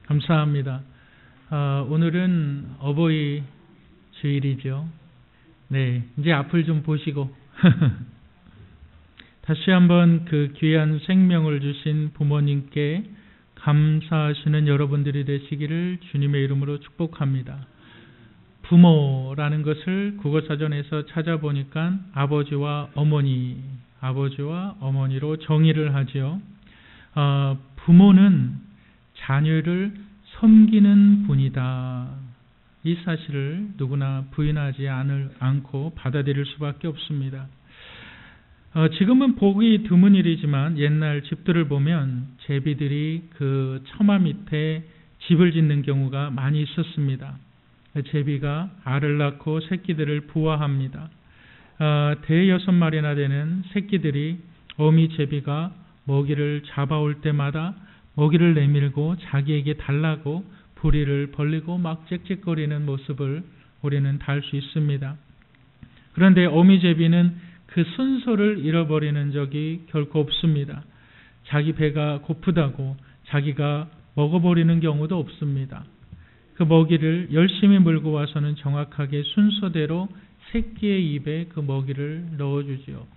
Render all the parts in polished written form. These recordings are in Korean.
감사합니다. 오늘은 어버이 주일이죠. 네, 이제 앞을 좀 보시고 다시 한번 그 귀한 생명을 주신 부모님께 감사하시는 여러분들이 되시기를 주님의 이름으로 축복합니다. 부모라는 것을 국어사전에서 찾아보니까 아버지와 어머니로 정의를 하죠. 부모는 자녀를 섬기는 분이다. 이 사실을 누구나 부인하지 않고 받아들일 수밖에 없습니다. 지금은 보기 드문 일이지만 옛날 집들을 보면 제비들이 그 처마 밑에 집을 짓는 경우가 많이 있었습니다. 제비가 알을 낳고 새끼들을 부화합니다. 대여섯 마리나 되는 새끼들이 어미 제비가 먹이를 잡아올 때마다 먹이를 내밀고 자기에게 달라고 부리를 벌리고 막 짹짹거리는 모습을 우리는 다 알 수 있습니다. 그런데 어미 제비는 그 순서를 잃어버리는 적이 결코 없습니다. 자기 배가 고프다고 자기가 먹어버리는 경우도 없습니다. 그 먹이를 열심히 물고 와서는 정확하게 순서대로 새끼의 입에 그 먹이를 넣어주지요.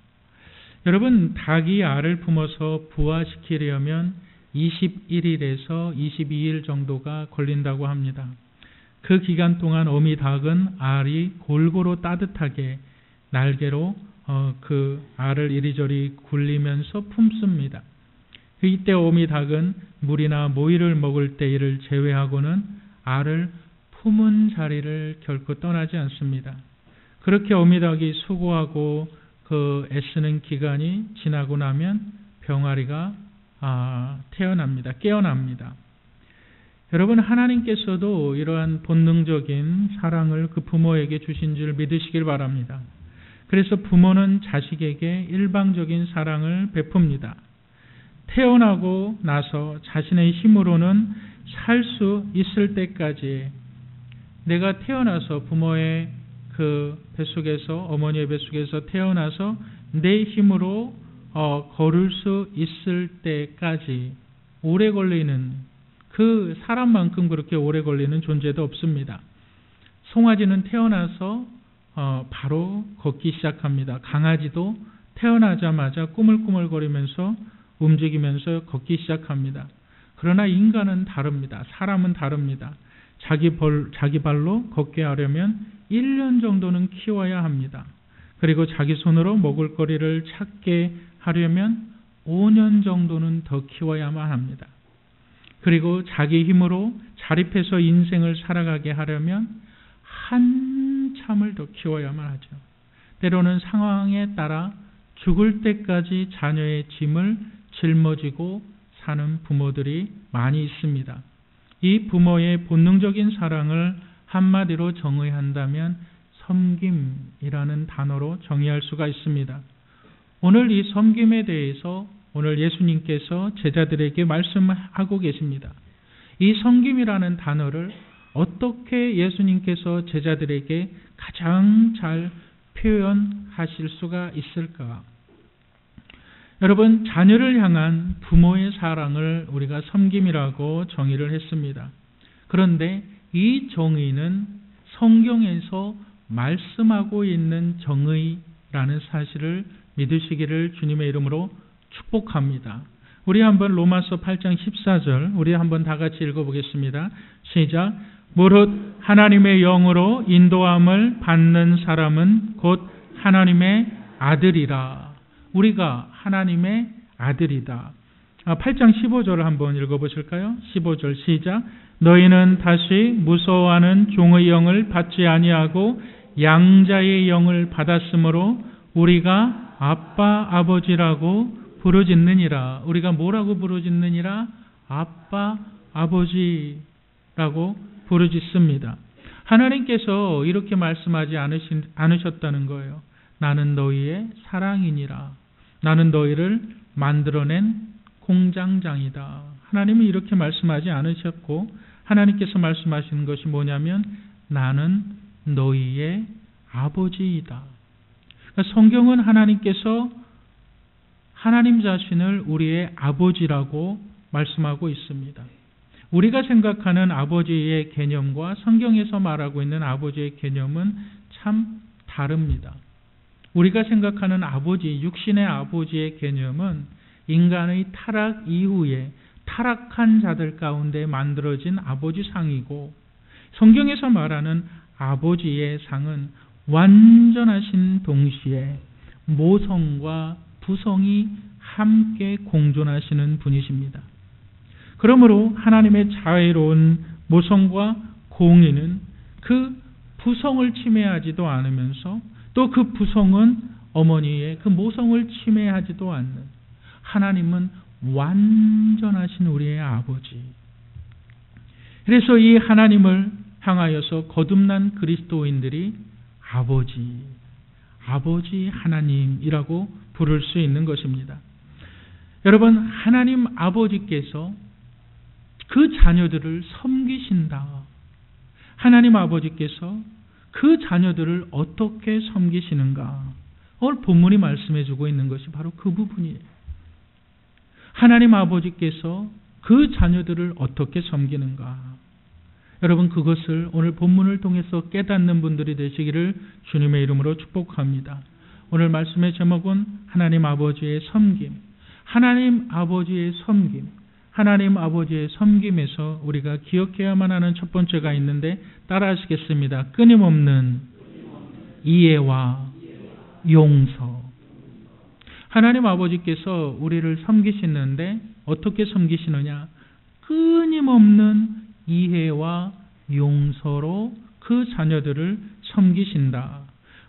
여러분, 닭이 알을 품어서 부화시키려면 21일에서 22일 정도가 걸린다고 합니다. 그 기간 동안 어미 닭은 알이 골고루 따뜻하게 날개로 그 알을 이리저리 굴리면서 품습니다. 이때 어미 닭은 물이나 모이를 먹을 때 이를 제외하고는 알을 품은 자리를 결코 떠나지 않습니다. 그렇게 어미 닭이 수고하고 그 애쓰는 기간이 지나고 나면 병아리가 깨어납니다. 여러분, 하나님께서도 이러한 본능적인 사랑을 그 부모에게 주신 줄 믿으시길 바랍니다. 그래서 부모는 자식에게 일방적인 사랑을 베풉니다. 태어나고 나서 자신의 힘으로는 살 수 있을 때까지, 내가 태어나서 부모의 그 뱃속에서, 어머니의 뱃속에서 태어나서 내 힘으로 걸을 수 있을 때까지 오래 걸리는, 그 사람만큼 그렇게 오래 걸리는 존재도 없습니다. 송아지는 태어나서 바로 걷기 시작합니다. 강아지도 태어나자마자 꾸물꾸물거리면서 움직이면서 걷기 시작합니다. 그러나 인간은 다릅니다. 사람은 다릅니다. 자기 발로 걷게 하려면 1년 정도는 키워야 합니다. 그리고 자기 손으로 먹을거리를 찾게 하려면 5년 정도는 더 키워야만 합니다. 그리고 자기 힘으로 자립해서 인생을 살아가게 하려면 한참을 더 키워야만 하죠. 때로는 상황에 따라 죽을 때까지 자녀의 짐을 짊어지고 사는 부모들이 많이 있습니다. 이 부모의 본능적인 사랑을 한마디로 정의한다면 섬김이라는 단어로 정의할 수가 있습니다. 오늘 이 섬김에 대해서 오늘 예수님께서 제자들에게 말씀하고 계십니다. 이 섬김이라는 단어를 어떻게 예수님께서 제자들에게 가장 잘 표현하실 수가 있을까? 여러분, 자녀를 향한 부모의 사랑을 우리가 섬김이라고 정의를 했습니다. 그런데 이 정의는 성경에서 말씀하고 있는 정의라는 사실을 믿으시기를 주님의 이름으로 축복합니다. 우리 한번 로마서 8장 14절 우리 한번 다 같이 읽어보겠습니다. 시작. 무릇 하나님의 영으로 인도함을 받는 사람은 곧 하나님의 아들이라. 우리가 하나님의 아들이다. 8장 15절을 한번 읽어보실까요? 15절 시작. 너희는 다시 무서워하는 종의 영을 받지 아니하고 양자의 영을 받았으므로 우리가 아빠 아버지라고 부르짖느니라. 우리가 뭐라고 부르짖느니라? 아빠 아버지라고 부르짖습니다. 하나님께서 이렇게 말씀하지 않으셨다는 거예요. 나는 너희의 사랑이니라. 나는 너희를 만들어낸 공장장이다. 하나님은 이렇게 말씀하지 않으셨고, 하나님께서 말씀하시는 것이 뭐냐면 나는 너희의 아버지이다. 그러니까 성경은 하나님께서 하나님 자신을 우리의 아버지라고 말씀하고 있습니다. 우리가 생각하는 아버지의 개념과 성경에서 말하고 있는 아버지의 개념은 참 다릅니다. 우리가 생각하는 아버지, 육신의 아버지의 개념은 인간의 타락 이후에 타락한 자들 가운데 만들어진 아버지 상이고, 성경에서 말하는 아버지의 상은 완전하신 동시에 모성과 부성이 함께 공존하시는 분이십니다. 그러므로 하나님의 자애로운 모성과 공의는 그 부성을 침해하지도 않으면서 또 그 부성은 어머니의 그 모성을 침해하지도 않는, 하나님은 완전하신 우리의 아버지. 그래서 이 하나님을 향하여서 거듭난 그리스도인들이 아버지 하나님이라고 부를 수 있는 것입니다. 여러분, 하나님 아버지께서 그 자녀들을 섬기신다. 하나님 아버지께서 그 자녀들을 어떻게 섬기시는가? 오늘 본문이 말씀해주고 있는 것이 바로 그 부분이에요. 하나님 아버지께서 그 자녀들을 어떻게 섬기는가? 여러분, 그것을 오늘 본문을 통해서 깨닫는 분들이 되시기를 주님의 이름으로 축복합니다. 오늘 말씀의 제목은 하나님 아버지의 섬김. 하나님 아버지의 섬김. 하나님 아버지의 섬김에서 우리가 기억해야만 하는 첫 번째가 있는데 따라하시겠습니다. 끊임없는 이해와 용서. 하나님 아버지께서 우리를 섬기시는데 어떻게 섬기시느냐? 끊임없는 이해와 용서로 그 자녀들을 섬기신다.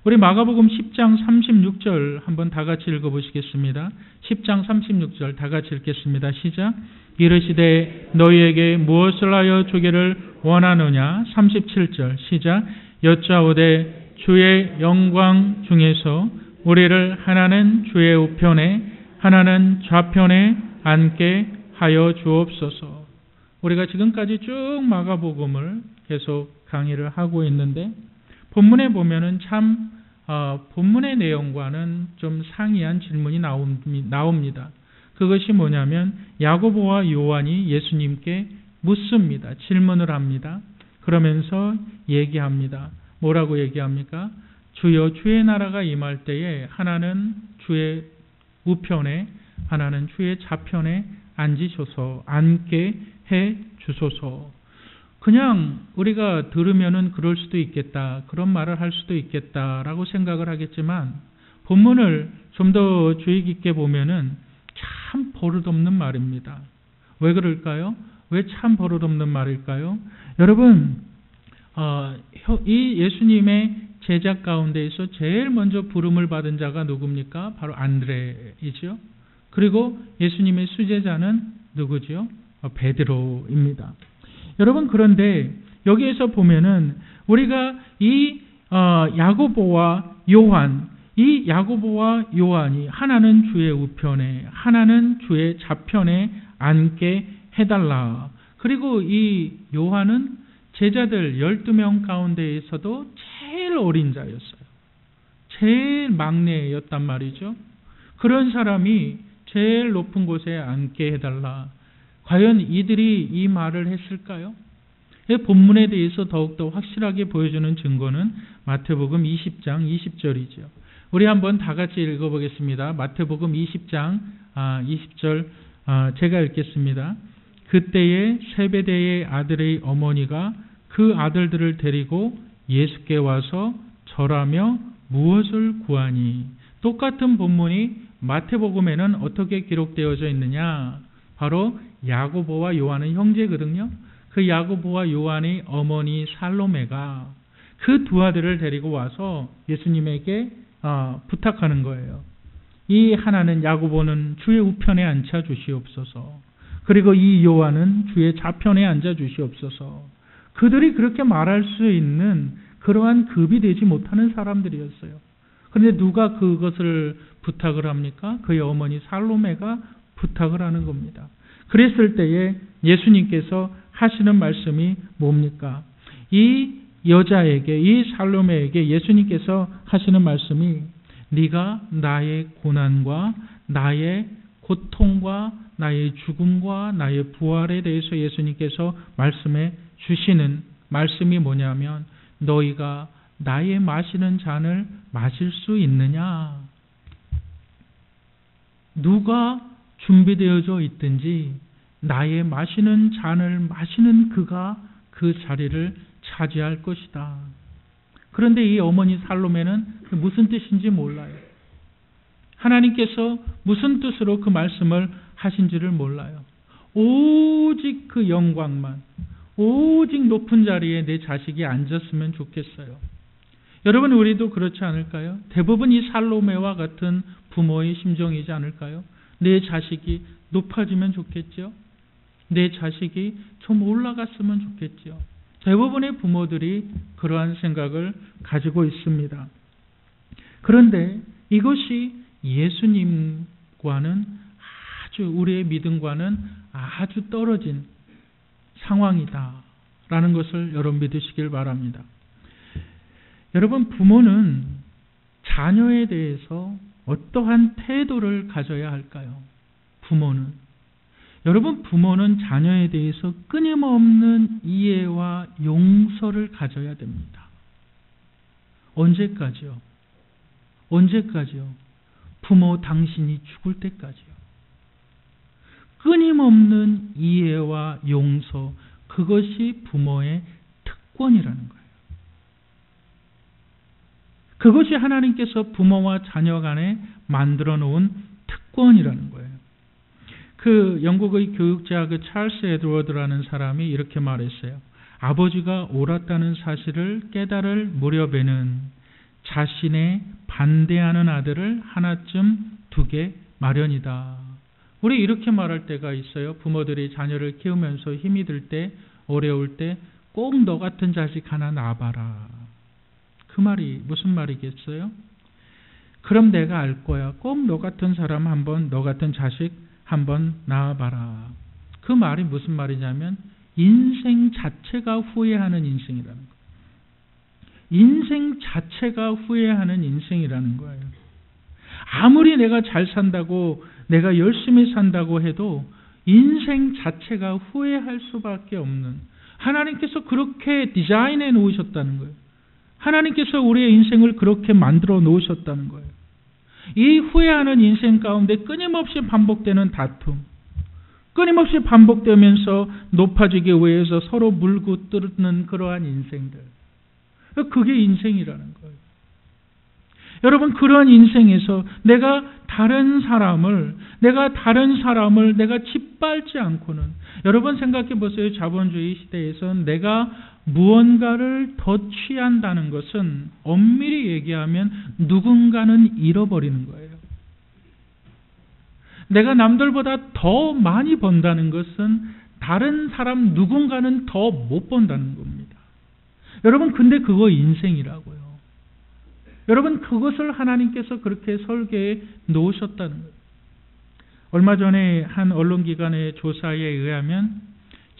우리 마가복음 10장 36절 한번 다 같이 읽어보시겠습니다. 10장 36절 다 같이 읽겠습니다. 시작. 이르시되 너희에게 무엇을 하여 주기를 원하느냐? 37절 시작. 여짜오되 주의 영광 중에서 우리를 하나는 주의 우편에 하나는 좌편에 앉게 하여 주옵소서. 우리가 지금까지 쭉 마가복음을 계속 강의를 하고 있는데 본문에 보면은 참 본문의 내용과는 좀 상이한 질문이 나옵니다. 그것이 뭐냐면 야고보와 요한이 예수님께 묻습니다. 질문을 합니다. 그러면서 얘기합니다. 뭐라고 얘기합니까? 주여, 주의 나라가 임할 때에 하나는 주의 우편에 하나는 주의 좌편에 앉게 해 주소서. 그냥 우리가 들으면은 그럴 수도 있겠다, 그런 말을 할 수도 있겠다라고 생각을 하겠지만 본문을 좀 더 주의 깊게 보면은 참 버릇없는 말입니다. 왜 그럴까요? 왜 참 버릇없는 말일까요? 여러분, 이 예수님의 제자 가운데에서 제일 먼저 부름을 받은 자가 누굽니까? 바로 안드레이죠. 그리고 예수님의 수제자는 누구죠? 베드로입니다. 여러분, 그런데 여기에서 보면은 우리가 이 야고보와 요한이 하나는 주의 우편에 하나는 주의 좌편에 앉게 해달라. 그리고 이 요한은 제자들 12명 가운데에서도 제일 어린 자였어요. 제일 막내였단 말이죠. 그런 사람이 제일 높은 곳에 앉게 해달라. 과연 이들이 이 말을 했을까요? 본문에 대해서 더욱더 확실하게 보여주는 증거는 마태복음 20장 20절이죠. 우리 한번 다 같이 읽어보겠습니다. 마태복음 20장 20절 제가 읽겠습니다. 그때에 세베대의 아들의 어머니가 그 아들들을 데리고 예수께 와서 절하며 무엇을 구하니? 똑같은 본문이 마태복음에는 어떻게 기록되어져 있느냐? 바로 야고보와 요한은 형제거든요. 그 야고보와 요한의 어머니 살로메가 그 두 아들을 데리고 와서 예수님에게 부탁하는 거예요. 이 하나는 야고보는 주의 우편에 앉아 주시옵소서. 그리고 이 요한은 주의 좌편에 앉아 주시옵소서. 그들이 그렇게 말할 수 있는 그러한 급이 되지 못하는 사람들이었어요. 그런데 누가 그것을 부탁을 합니까? 그의 어머니 살로메가 부탁을 하는 겁니다. 그랬을 때에 예수님께서 하시는 말씀이 뭡니까? 이 여자에게, 이 살로메에게 예수님께서 하시는 말씀이 네가 나의 고난과 나의 고통과 나의 죽음과 나의 부활에 대해서 예수님께서 말씀해 주시는 말씀이 뭐냐면 너희가 나의 마시는 잔을 마실 수 있느냐? 누가 준비되어져 있든지 나의 마시는 잔을 마시는 그가 그 자리를 차지할 것이다. 그런데 이 어머니 살로메는 무슨 뜻인지 몰라요. 하나님께서 무슨 뜻으로 그 말씀을 하신지를 몰라요. 오직 그 영광만, 오직 높은 자리에 내 자식이 앉았으면 좋겠어요. 여러분, 우리도 그렇지 않을까요? 대부분 이 살로메와 같은 부모의 심정이지 않을까요? 내 자식이 높아지면 좋겠죠? 내 자식이 좀 올라갔으면 좋겠죠? 대부분의 부모들이 그러한 생각을 가지고 있습니다. 그런데 이것이 예수님과는 우리의 믿음과는 아주 떨어진 상황이다라는 것을 여러분 믿으시길 바랍니다. 여러분, 부모는 자녀에 대해서 어떠한 태도를 가져야 할까요? 부모는 자녀에 대해서 끊임없는 이해와 용서를 가져야 됩니다. 언제까지요? 부모 당신이 죽을 때까지요. 끊임없는 이해와 용서, 그것이 부모의 특권이라는 거예요. 그것이 하나님께서 부모와 자녀 간에 만들어 놓은 특권이라는 거예요. 그 영국의 교육자 찰스 에드워드라는 사람이 이렇게 말했어요. 아버지가 옳았다는 사실을 깨달을 무렵에는 자신의 반대하는 아들을 하나쯤 두게 마련이다. 우리 이렇게 말할 때가 있어요. 부모들이 자녀를 키우면서 힘이 들 때, 어려울 때 꼭 너 같은 자식 하나 낳아봐라. 그 말이 무슨 말이겠어요? 그럼 내가 알 거야. 꼭 너 같은 사람 너 같은 자식 한번 낳아봐라. 그 말이 무슨 말이냐면 인생 자체가 후회하는 인생이라는 거예요. 인생 자체가 후회하는 인생이라는 거예요. 아무리 내가 잘 산다고, 내가 열심히 산다고 해도 인생 자체가 후회할 수밖에 없는, 하나님께서 그렇게 디자인해 놓으셨다는 거예요. 하나님께서 우리의 인생을 그렇게 만들어 놓으셨다는 거예요. 이 후회하는 인생 가운데 끊임없이 반복되는 다툼, 끊임없이 반복되면서 높아지기 위해서 서로 물고 뜯는 그러한 인생들, 그게 인생이라는 거예요. 여러분, 그런 인생에서 내가 다른 사람을 내가 짓밟지 않고는, 여러분 생각해 보세요. 자본주의 시대에서는 내가 무언가를 더 취한다는 것은 엄밀히 얘기하면 누군가는 잃어버리는 거예요. 내가 남들보다 더 많이 번다는 것은 다른 사람 누군가는 더 못 번다는 겁니다. 여러분, 근데 그거 인생이라고요. 여러분, 그것을 하나님께서 그렇게 설계해 놓으셨다는 거예요. 얼마 전에 한 언론기관의 조사에 의하면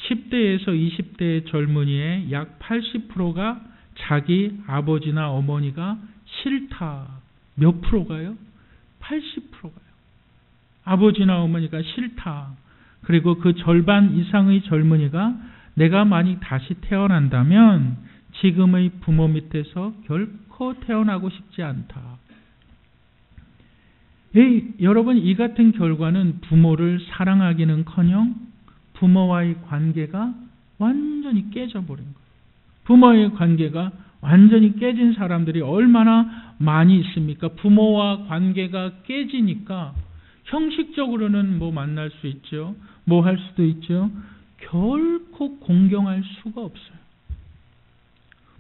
10대에서 20대 젊은이의 약 80%가 자기 아버지나 어머니가 싫다. 몇 프로가요? 80%가요. 아버지나 어머니가 싫다. 그리고 그 절반 이상의 젊은이가 내가 만약 다시 태어난다면 지금의 부모 밑에서 결코 태어나고 싶지 않다. 여러분, 이 같은 결과는 부모를 사랑하기는커녕 부모와의 관계가 완전히 깨져버린 거예요. 부모의 관계가 완전히 깨진 사람들이 얼마나 많이 있습니까? 부모와 관계가 깨지니까 형식적으로는 만날 수 있죠. 할 수도 있죠. 결코 공경할 수가 없어요.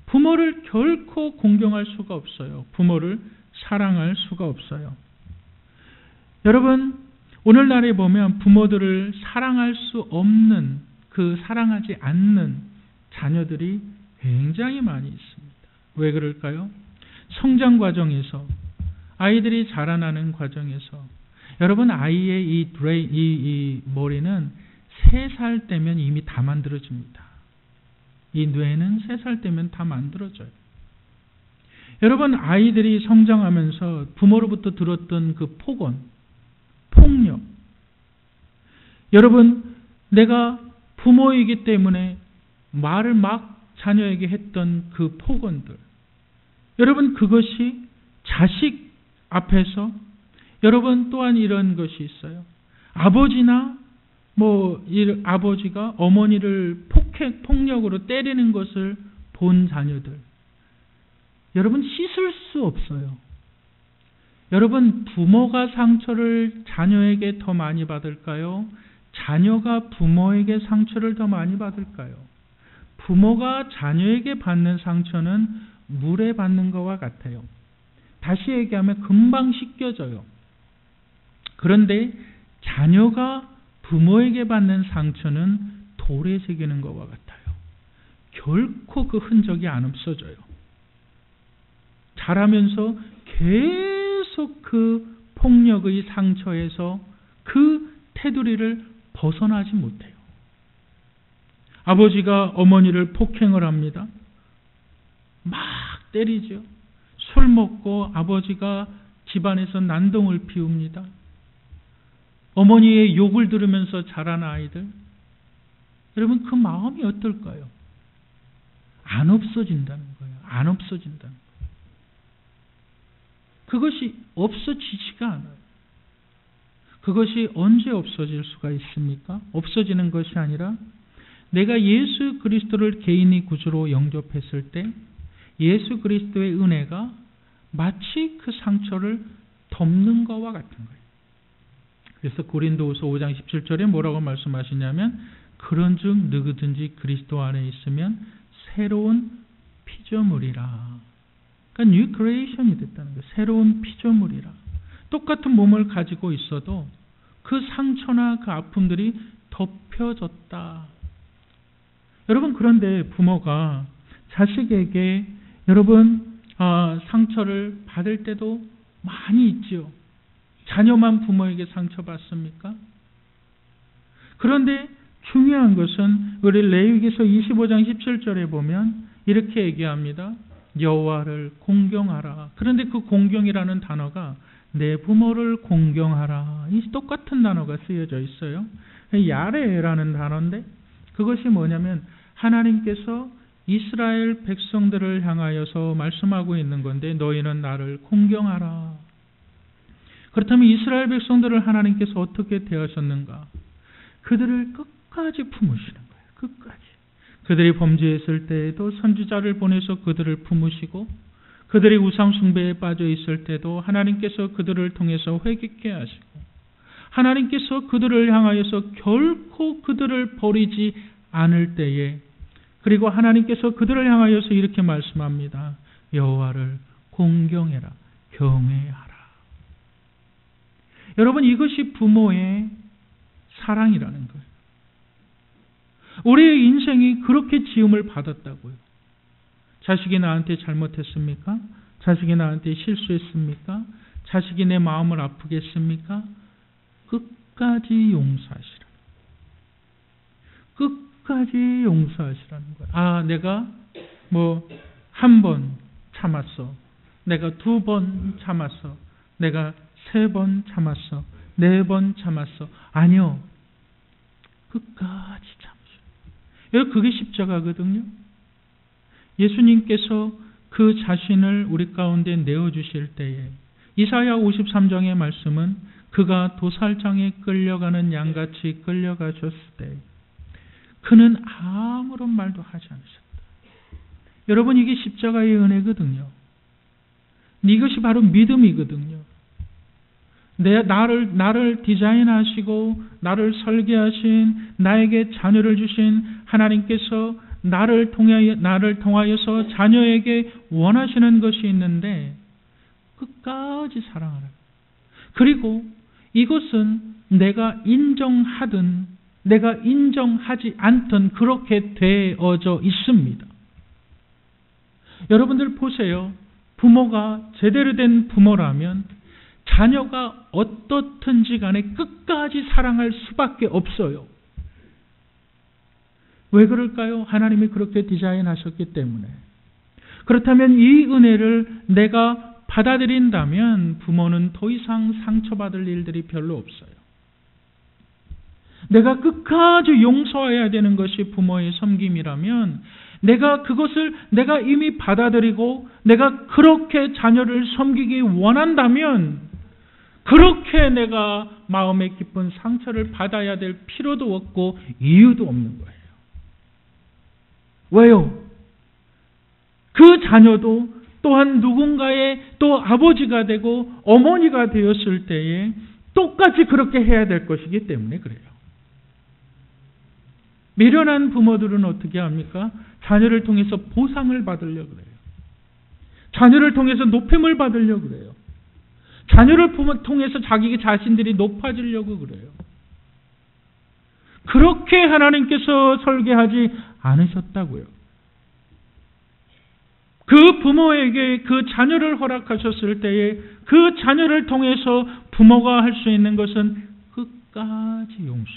부모를 결코 공경할 수가 없어요. 부모를 사랑할 수가 없어요. 여러분, 오늘날에 보면 부모들을 사랑할 수 없는, 사랑하지 않는 자녀들이 굉장히 많이 있습니다. 왜 그럴까요? 성장 과정에서, 아이들이 자라나는 과정에서, 여러분, 아이의 이 머리는 3살 때면 이미 다 만들어집니다. 이 뇌는 3살 때면 다 만들어져요. 여러분, 아이들이 성장하면서 부모로부터 들었던 그 폭언, 폭력, 여러분, 내가 부모이기 때문에 말을 막 자녀에게 했던 그 폭언들, 여러분, 그것이 자식 앞에서, 여러분 또한 이런 것이 있어요. 아버지나 아버지가 어머니를 폭력으로 때리는 것을 본 자녀들, 여러분, 씻을 수 없어요. 여러분, 부모가 상처를 자녀에게 더 많이 받을까요? 자녀가 부모에게 상처를 더 많이 받을까요? 부모가 자녀에게 받는 상처는 물에 받는 것과 같아요. 다시 얘기하면 금방 씻겨져요. 그런데 자녀가 부모에게 받는 상처는 돌에 새기는 것과 같아요. 결코 그 흔적이 안 없어져요. 자라면서 계속 그 폭력의 상처에서 그 테두리를 벗어나지 못해요. 아버지가 어머니를 폭행을 합니다. 막 때리죠. 술 먹고 아버지가 집안에서 난동을 피웁니다. 어머니의 욕을 들으면서 자란 아이들, 여러분, 그 마음이 어떨까요? 안 없어진다는 거예요. 안 없어진다는 거예요. 그것이 없어지지가 않아요. 그것이 언제 없어질 수가 있습니까? 없어지는 것이 아니라 내가 예수 그리스도를 개인의 구주로 영접했을 때 예수 그리스도의 은혜가 마치 그 상처를 덮는 것과 같은 거예요. 그래서 고린도후서 5장 17절에 뭐라고 말씀하시냐면, 그런즉 누구든지 그리스도 안에 있으면 새로운 피조물이라. 그러니까 new creation이 됐다는 거예요. 새로운 피조물이라. 똑같은 몸을 가지고 있어도 그 상처나 그 아픔들이 덮여졌다. 여러분, 그런데 부모가 자식에게 여러분 상처를 받을 때도 많이 있지요. 자녀만 부모에게 상처받습니까? 그런데 중요한 것은 우리 레위기서 25장 17절에 보면 이렇게 얘기합니다. 여호와를 공경하라. 그런데 그 공경이라는 단어가 내 부모를 공경하라, 이 똑같은 단어가 쓰여져 있어요. 야레라는 단어인데 그것이 뭐냐면 하나님께서 이스라엘 백성들을 향하여서 말씀하고 있는 건데, 너희는 나를 공경하라. 그렇다면 이스라엘 백성들을 하나님께서 어떻게 대하셨는가? 그들을 끝까지 품으시는 거예요. 끝까지. 그들이 범죄했을 때에도 선지자를 보내서 그들을 품으시고, 그들이 우상 숭배에 빠져 있을 때도 하나님께서 그들을 통해서 회개케 하시고, 하나님께서 그들을 향하여서 결코 그들을 버리지 않을 때에, 그리고 하나님께서 그들을 향하여서 이렇게 말씀합니다. 여호와를 공경해라, 경외하라. 여러분, 이것이 부모의 사랑이라는 거예요. 우리의 인생이 그렇게 지음을 받았다고요. 자식이 나한테 잘못했습니까? 자식이 나한테 실수했습니까? 자식이 내 마음을 아프게 했습니까? 끝까지 용서하시라. 끝까지 용서하시라는 거예요. 내가 한 번 참았어. 내가 2번 참았어. 내가 3번 참았어. 4번 참았어. 아니요. 끝까지 참으셔. 그게 십자가거든요. 예수님께서 그 자신을 우리 가운데 내어주실 때에 이사야 53장의 말씀은 그가 도살장에 끌려가는 양같이 끌려가셨을 때 그는 아무런 말도 하지 않으셨다. 여러분, 이게 십자가의 은혜거든요. 이것이 바로 믿음이거든요. 나를 디자인하시고 나를 설계하신, 나에게 자녀를 주신 하나님께서 나를 통하여서 자녀에게 원하시는 것이 있는데 끝까지 사랑하라. 그리고 이것은 내가 인정하든 내가 인정하지 않든 그렇게 되어져 있습니다. 여러분들 보세요. 부모가 제대로 된 부모라면 자녀가 어떻든지 간에 끝까지 사랑할 수밖에 없어요. 왜 그럴까요? 하나님이 그렇게 디자인하셨기 때문에. 그렇다면 이 은혜를 내가 받아들인다면 부모는 더 이상 상처받을 일들이 별로 없어요. 내가 끝까지 용서해야 되는 것이 부모의 섬김이라면 내가 이미 받아들이고 내가 그렇게 자녀를 섬기기 원한다면 그렇게 내가 마음에 깊은 상처를 받아야 될 필요도 없고 이유도 없는 거예요. 왜요? 그 자녀도 또한 누군가의 또 아버지가 되고 어머니가 되었을 때에 똑같이 그렇게 해야 될 것이기 때문에 그래요. 미련한 부모들은 어떻게 합니까? 자녀를 통해서 보상을 받으려고 그래요. 자녀를 통해서 높임을 받으려고 그래요. 자녀를 통해서 자기 자신들이 높아지려고 그래요. 그렇게 하나님께서 설계하지 않으셨다고요. 그 부모에게 그 자녀를 허락하셨을 때에 그 자녀를 통해서 부모가 할 수 있는 것은 끝까지 용서,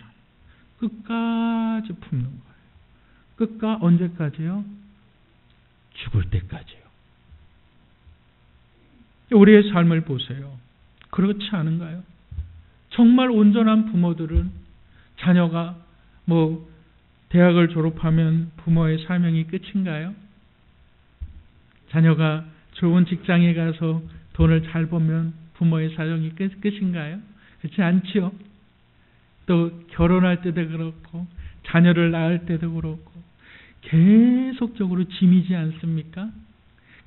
끝까지 품는 거예요. 언제까지요? 죽을 때까지요. 우리의 삶을 보세요. 그렇지 않은가요? 정말 온전한 부모들은 자녀가 대학을 졸업하면 부모의 사명이 끝인가요? 자녀가 좋은 직장에 가서 돈을 잘 벌면 부모의 사명이 끝인가요? 그렇지 않지요. 또 결혼할 때도 그렇고 자녀를 낳을 때도 그렇고 계속적으로 짐이지 않습니까?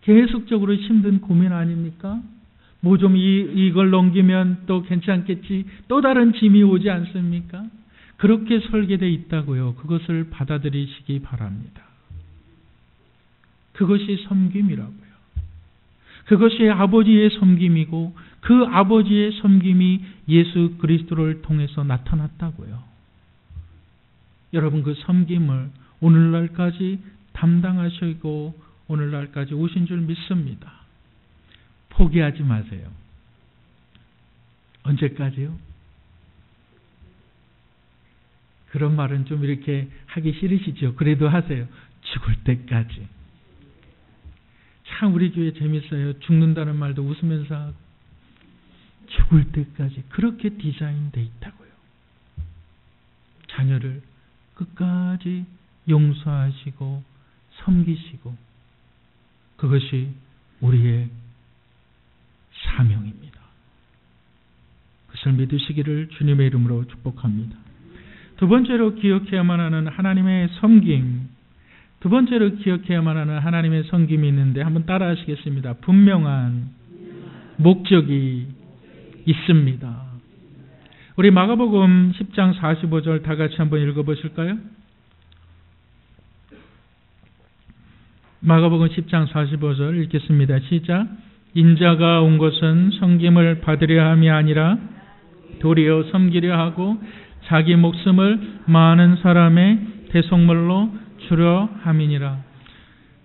계속적으로 힘든 고민 아닙니까? 좀 이걸 넘기면 또 괜찮겠지. 또 다른 짐이 오지 않습니까? 그렇게 설계되어 있다고요. 그것을 받아들이시기 바랍니다. 그것이 섬김이라고요. 그것이 아버지의 섬김이고 그 아버지의 섬김이 예수 그리스도를 통해서 나타났다고요. 여러분 그 섬김을 오늘날까지 담당하시고 오늘날까지 오신 줄 믿습니다. 포기하지 마세요. 언제까지요? 그런 말은 좀 이렇게 하기 싫으시죠? 그래도 하세요. 죽을 때까지. 참 우리 교회 재밌어요. 죽는다는 말도 웃으면서 하고 죽을 때까지 그렇게 디자인되어 있다고요. 자녀를 끝까지 용서하시고 섬기시고 그것이 우리의 사명입니다. 그것을 믿으시기를 주님의 이름으로 축복합니다. 두 번째로 기억해야만 하는 하나님의 섬김. 두 번째로 기억해야만 하는 하나님의 섬김이 있는데 한번 따라 하시겠습니다. 분명한 목적이 있습니다. 우리 마가복음 10장 45절 다 같이 한번 읽어보실까요? 마가복음 10장 45절 읽겠습니다. 시작. 인자가 온 것은 섬김을 받으려 함이 아니라 도리어 섬기려 하고 자기 목숨을 많은 사람의 대속물로 주려 함이니라.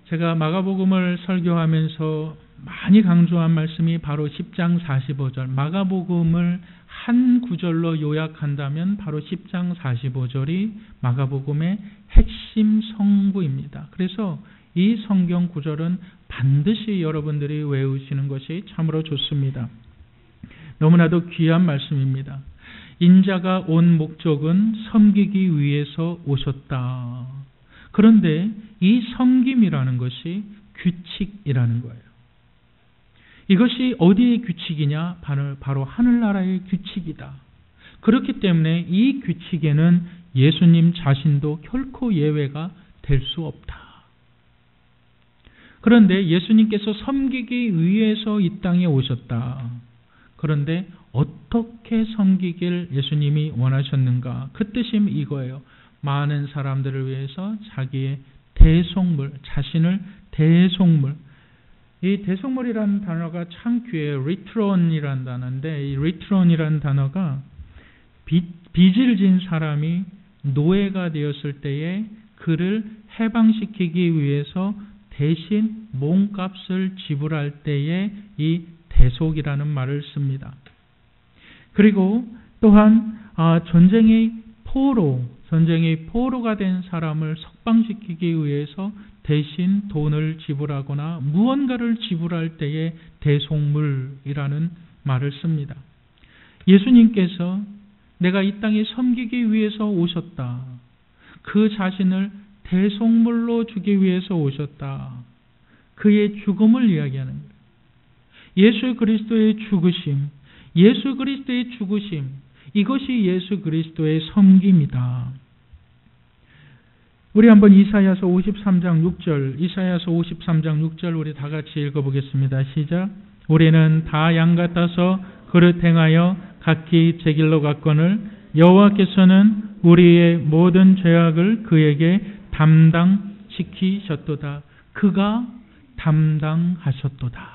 제가 마가복음을 설교하면서 많이 강조한 말씀이 바로 10장 45절. 마가복음을 한 구절로 요약한다면 바로 10장 45절이 마가복음의 핵심 성구입니다. 그래서 이 성경 구절은 반드시 여러분들이 외우시는 것이 참으로 좋습니다. 너무나도 귀한 말씀입니다. 인자가 온 목적은 섬기기 위해서 오셨다. 그런데 이 섬김이라는 것이 규칙이라는 거예요. 이것이 어디의 규칙이냐? 바로 하늘나라의 규칙이다. 그렇기 때문에 이 규칙에는 예수님 자신도 결코 예외가 될 수 없다. 그런데 예수님께서 섬기기 위해서 이 땅에 오셨다. 그런데 어떻게 섬기길 예수님이 원하셨는가? 그 뜻이 이거예요. 많은 사람들을 위해서 자기의 대속물, 자신을 대속물. 이 대속물이라는 단어가 참 귀해요. 리트론이라는 단어인데 이 리트론이라는 단어가 빚을 진 사람이 노예가 되었을 때에 그를 해방시키기 위해서 대신 몸값을 지불할 때에 이 대속이라는 말을 씁니다. 그리고 또한 전쟁의 포로가 된 사람을 석방시키기 위해서 대신 돈을 지불하거나 무언가를 지불할 때에 대속물이라는 말을 씁니다. 예수님께서 내가 이 땅에 섬기기 위해서 오셨다. 그 자신을 대속물로 주기 위해서 오셨다. 그의 죽음을 이야기하는 거예요. 예수 그리스도의 죽으심, 예수 그리스도의 죽으심, 이것이 예수 그리스도의 섬김이다. 우리 한번 이사야서 53장 6절, 이사야서 53장 6절 우리 다 같이 읽어보겠습니다. 시작. 우리는 다 양 같아서 그릇 행하여 각기 제 길로 갔거늘 여호와께서는 우리의 모든 죄악을 그에게 담당시키셨도다. 그가 담당하셨도다.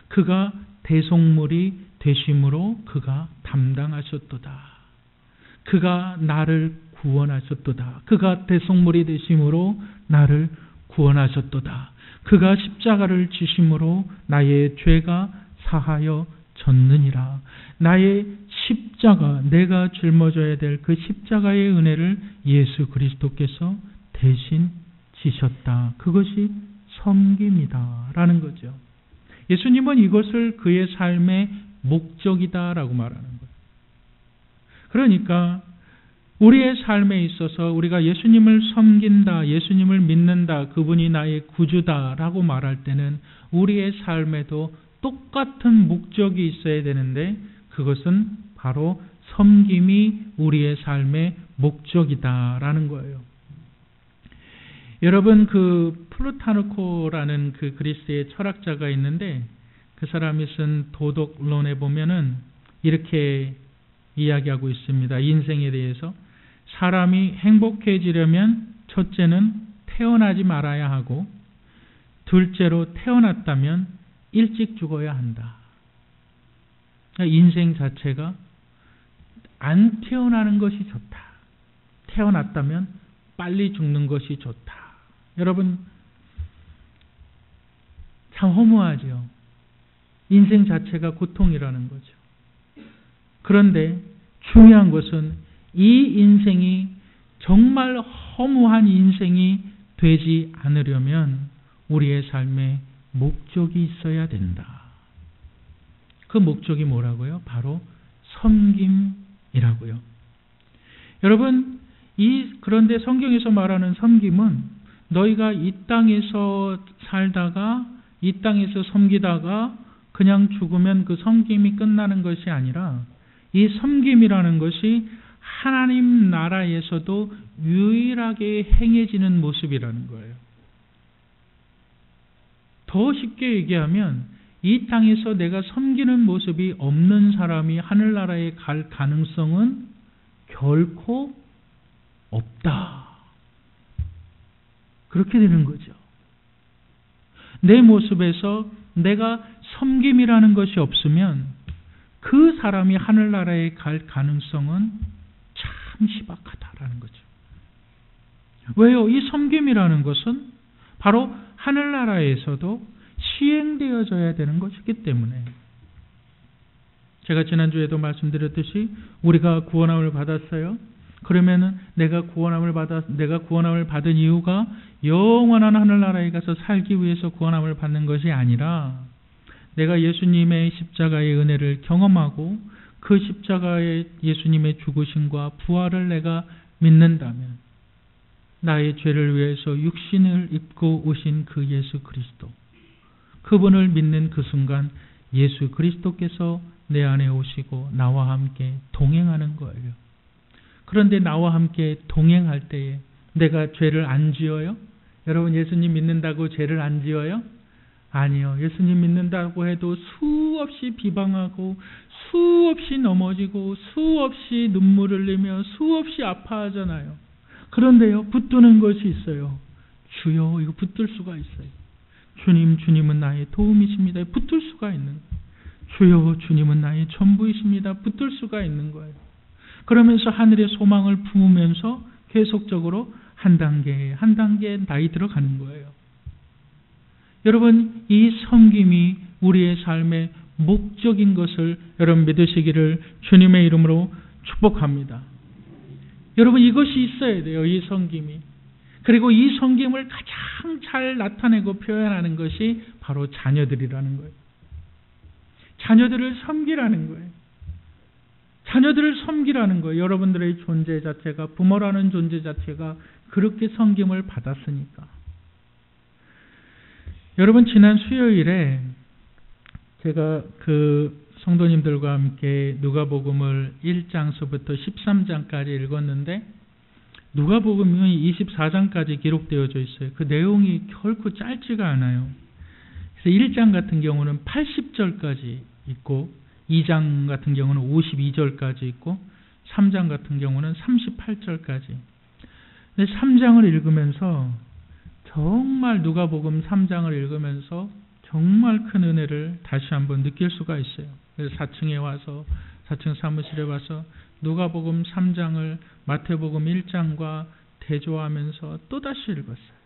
그가 대속물이 되심으로 그가 담당하셨도다. 그가 나를 구원하셨도다. 그가 대속물이 되심으로 나를 구원하셨도다. 그가 십자가를 지심으로 나의 죄가 사하여 졌느니라. 나의 십자가, 내가 짊어져야 될 그 십자가의 은혜를 예수 그리스도께서 대신 지셨다. 그것이 섬김이다 라는 거죠. 예수님은 이것을 그의 삶의 목적이다라고 말하는 거예요. 그러니까 우리의 삶에 있어서 우리가 예수님을 섬긴다, 예수님을 믿는다, 그분이 나의 구주다라고 말할 때는 우리의 삶에도 똑같은 목적이 있어야 되는데 그것은 바로 섬김이 우리의 삶의 목적이다라는 거예요. 여러분, 그 플루타르코라는 그 그리스의 철학자가 있는데 그 사람이 쓴 도덕론에 보면은 이렇게 이야기하고 있습니다. 인생에 대해서. 사람이 행복해지려면 첫째는 태어나지 말아야 하고 둘째로 태어났다면 일찍 죽어야 한다. 인생 자체가 안 태어나는 것이 좋다. 태어났다면 빨리 죽는 것이 좋다. 여러분, 참 허무하죠. 인생 자체가 고통이라는 거죠. 그런데 중요한 것은 이 인생이 정말 허무한 인생이 되지 않으려면 우리의 삶에 목적이 있어야 된다. 그 목적이 뭐라고요? 바로 섬김이라고요. 여러분, 그런데 성경에서 말하는 섬김은 너희가 이 땅에서 살다가 이 땅에서 섬기다가 그냥 죽으면 그 섬김이 끝나는 것이 아니라 이 섬김이라는 것이 하나님 나라에서도 유일하게 행해지는 모습이라는 거예요. 더 쉽게 얘기하면 이 땅에서 내가 섬기는 모습이 없는 사람이 하늘나라에 갈 가능성은 결코 없다. 그렇게 되는 거죠. 내 모습에서 내가 섬김이라는 것이 없으면 그 사람이 하늘나라에 갈 가능성은 참 희박하다라는 거죠. 왜요? 이 섬김이라는 것은 바로 하늘나라에서도 시행되어져야 되는 것이기 때문에. 제가 지난주에도 말씀드렸듯이 우리가 구원함을 받았어요. 그러면은 내가 구원함을 받은 이유가 영원한 하늘나라에 가서 살기 위해서 구원함을 받는 것이 아니라 내가 예수님의 십자가의 은혜를 경험하고 그 십자가의 예수님의 죽으심과 부활을 내가 믿는다면 나의 죄를 위해서 육신을 입고 오신 그 예수 그리스도, 그분을 믿는 그 순간 예수 그리스도께서 내 안에 오시고 나와 함께 동행하는 거예요. 그런데 나와 함께 동행할 때에 내가 죄를 안 지어요? 여러분, 예수님 믿는다고 죄를 안 지어요? 아니요. 예수님 믿는다고 해도 수없이 비방하고 수없이 넘어지고 수없이 눈물을 흘리며 수없이 아파하잖아요. 그런데요, 붙드는 것이 있어요. 주여, 이거 붙들 수가 있어요. 주님은 나의 도움이십니다. 붙들 수가 있는 거예요. 주여, 주님은 나의 전부이십니다. 붙들 수가 있는 거예요. 그러면서 하늘의 소망을 품으면서 계속적으로 한 단계 한 단계 나이 들어가는 거예요. 여러분, 이 섬김이 우리의 삶의 목적인 것을 여러분 믿으시기를 주님의 이름으로 축복합니다. 여러분, 이것이 있어야 돼요. 이 섬김이. 그리고 이 섬김을 가장 잘 나타내고 표현하는 것이 바로 자녀들이라는 거예요. 자녀들을 섬기라는 거예요. 자녀들을 섬기라는 거예요. 여러분들의 존재 자체가, 부모라는 존재 자체가 그렇게 섬김을 받았으니까. 여러분, 지난 수요일에 제가 그 성도님들과 함께 누가복음을 1장서부터 13장까지 읽었는데, 누가복음이 24장까지 기록되어져 있어요. 그 내용이 결코 짧지가 않아요. 그래서 1장 같은 경우는 80절까지 있고, 2장 같은 경우는 52절까지 있고, 3장 같은 경우는 38절까지. 근데 3장을 읽으면서, 정말 누가복음 3장을 읽으면서 정말 큰 은혜를 다시 한번 느낄 수가 있어요. 그래서 4층에 와서, 4층 사무실에 와서 누가복음 3장을 마태복음 1장과 대조하면서 또다시 읽었어요.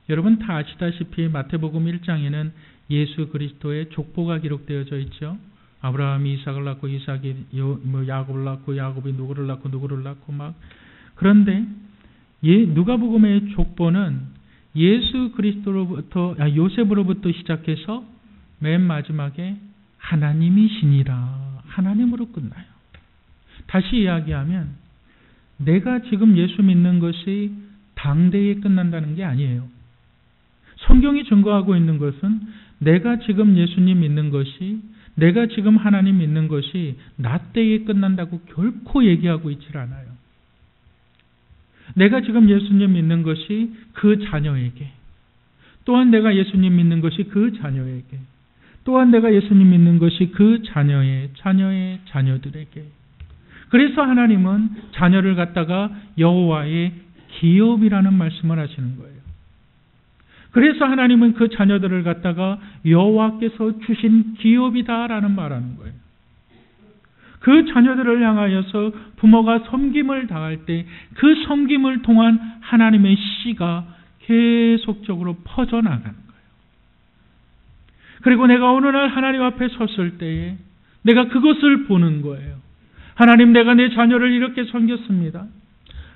여러분 다 아시다시피 마태복음 1장에는 예수 그리스도의 족보가 기록되어져 있죠. 아브라함이 이삭을 낳고 이삭이 야곱을 낳고 야곱이 누구를 낳고 막. 그런데 누가복음의 족보는 예수 그리스도로부터 요셉으로부터 시작해서 맨 마지막에 하나님이시니라, 하나님으로 끝나요. 다시 이야기하면 내가 지금 예수 믿는 것이 당대에 끝난다는 게 아니에요. 성경이 증거하고 있는 것은 내가 지금 예수님 믿는 것이, 내가 지금 하나님 믿는 것이 나 때에 끝난다고 결코 얘기하고 있질 않아요. 내가 지금 예수님 믿는 것이 그 자녀에게, 또한 내가 예수님 믿는 것이 그 자녀에게, 또한 내가 예수님 믿는 것이 그 자녀의 자녀들에게. 그래서 하나님은 자녀를 갖다가 여호와의 기업이라는 말씀을 하시는 거예요. 그래서 하나님은 그 자녀들을 갖다가 여호와께서 주신 기업이다라는 말하는 거예요. 그 자녀들을 향하여서 부모가 섬김을 당할 때 그 섬김을 통한 하나님의 씨가 계속적으로 퍼져나가는 거예요. 그리고 내가 어느 날 하나님 앞에 섰을 때에 내가 그것을 보는 거예요. 하나님, 내가 내 자녀를 이렇게 섬겼습니다.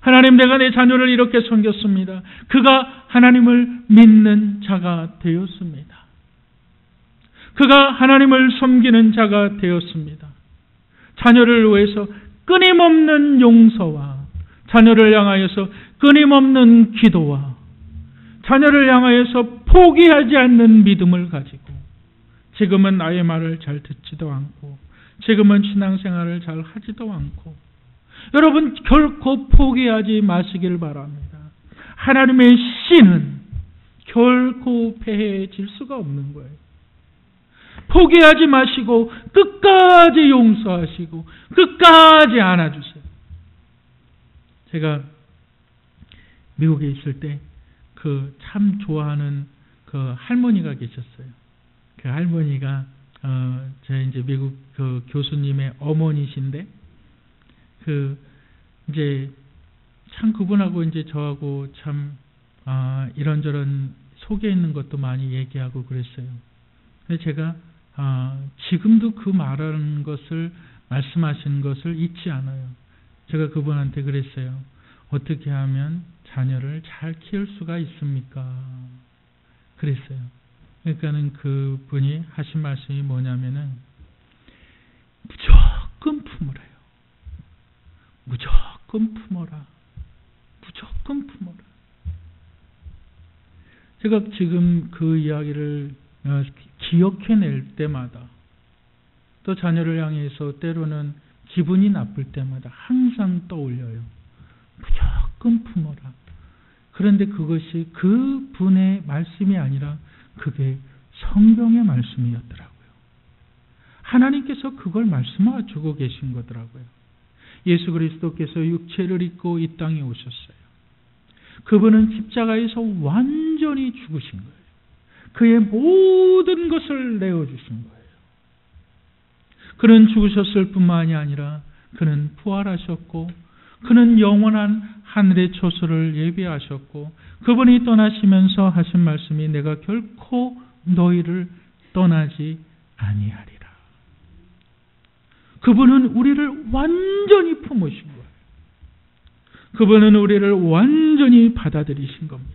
하나님, 내가 내 자녀를 이렇게 섬겼습니다. 그가 하나님을 믿는 자가 되었습니다. 그가 하나님을 섬기는 자가 되었습니다. 자녀를 위해서 끊임없는 용서와, 자녀를 향하여서 끊임없는 기도와, 자녀를 향하여서 포기하지 않는 믿음을 가지고, 지금은 나의 말을 잘 듣지도 않고, 지금은 신앙생활을 잘 하지도 않고, 여러분 결코 포기하지 마시길 바랍니다. 하나님의 씨는 결코 패해질 수가 없는 거예요. 포기하지 마시고 끝까지 용서하시고 끝까지 안아주세요. 제가 미국에 있을 때 그 참 좋아하는 그 할머니가 계셨어요. 그 할머니가 제 이제 미국 그 교수님의 어머니신데, 이제 참 그분하고 이제 저하고 참 이런저런 속에 있는 것도 많이 얘기하고 그랬어요. 근데 제가 지금도 그 말하는 것을, 말씀하시는 것을 잊지 않아요. 제가 그분한테 그랬어요. 어떻게 하면 자녀를 잘 키울 수가 있습니까? 그랬어요. 그러니까는 그분이 하신 말씀이 뭐냐면은 무조건 품으래요. 무조건 품어라. 무조건 품어라. 제가 지금 그 이야기를 기억해낼 때마다, 또 자녀를 향해서 때로는 기분이 나쁠 때마다 항상 떠올려요. 무조건 품어라. 그런데 그것이 그 분의 말씀이 아니라 그게 성경의 말씀이었더라고요. 하나님께서 그걸 말씀하시고 계신 거더라고요. 예수 그리스도께서 육체를 입고 이 땅에 오셨어요. 그분은 십자가에서 완전히 죽으신 거예요. 그의 모든 것을 내어주신 거예요. 그는 죽으셨을 뿐만이 아니라 그는 부활하셨고, 그는 영원한 하늘의 초소를 예비하셨고, 그분이 떠나시면서 하신 말씀이 내가 결코 너희를 떠나지 아니하리라. 그분은 우리를 완전히 품으신 거예요. 그분은 우리를 완전히 받아들이신 겁니다.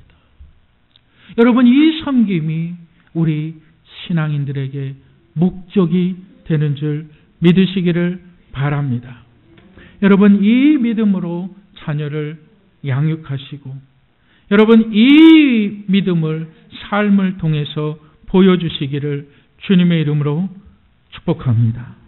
여러분, 이 섬김이 우리 신앙인들에게 목적이 되는 줄 믿으시기를 바랍니다. 여러분, 이 믿음으로 자녀를 양육하시고 여러분, 이 믿음을 삶을 통해서 보여주시기를 주님의 이름으로 축복합니다.